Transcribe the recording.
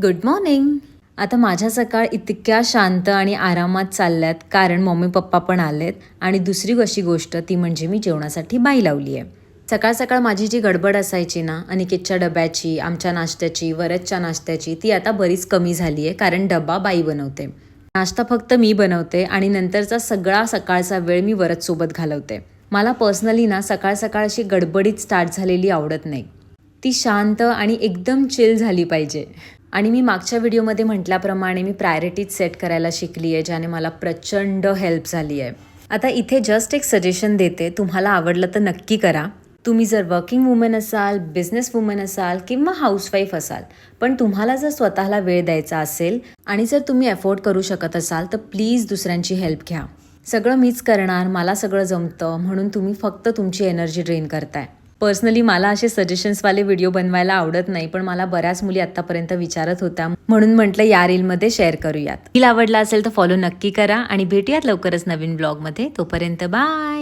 Good morning. आता माझ्या सकाळ इतक्या शांत आणि आरामात चालल्यात कारण मम्मी पप्पा पण आलेत. आणि दुसरी अशी गोष्ट ती म्हणजे मी जेवणासाठी बाई लावली आहे. सकाळ सकाळ माझी जी गडबड असायची ना, अनिकेतच्या डब्याची, आमच्या नाश्त्याची, वरदच्या नाश्त्याची, ती आता बरीच कमी झाली आहे कारण डबा बाई बनवते. नाश्ता फक्त मी बनवते आणि नंतरचा सगळा सकाळचा वेळ मी वरदसोबत घालवते. मला पर्सनली ना सकाळ सकाळ अशी गडबडीत स्टार्ट झालेली आवडत नाही. ती शांत आणि एकदम चिल झाली पाहिजे. आणि मी मागच्या व्हिडिओमध्ये म्हटल्याप्रमाणे मी प्रायोरिटीज सेट करायला शिकली आहे, ज्याने मला प्रचंड हेल्प झाली आहे. आता इथे जस्ट एक सजेशन देते, तुम्हाला आवडलं तर नक्की करा. तुम्ही जर वर्किंग वुमन असाल, बिझनेस वुमन असाल किंवा हाऊसवाईफ असाल, पण तुम्हाला जर स्वतःला वेळ द्यायचा असेल आणि जर तुम्ही अफोर्ड करू शकत असाल तर प्लीज दुसऱ्यांची हेल्प घ्या. सगळं मीच करणार, मला सगळं जमतं म्हणून तुम्ही फक्त तुमची एनर्जी ड्रेन करताय. पर्सनली मला असे सजेशन्सवाले व्हिडिओ बनवायला आवडत नाही, पण मला बऱ्याच मुली आत्तापर्यंत विचारत होत्या म्हणून म्हटलं या रीलमध्ये शेअर करूयात. रील आवडला असेल तर फॉलो नक्की करा आणि भेटूयात लवकरच नवीन ब्लॉगमध्ये. तोपर्यंत बाय.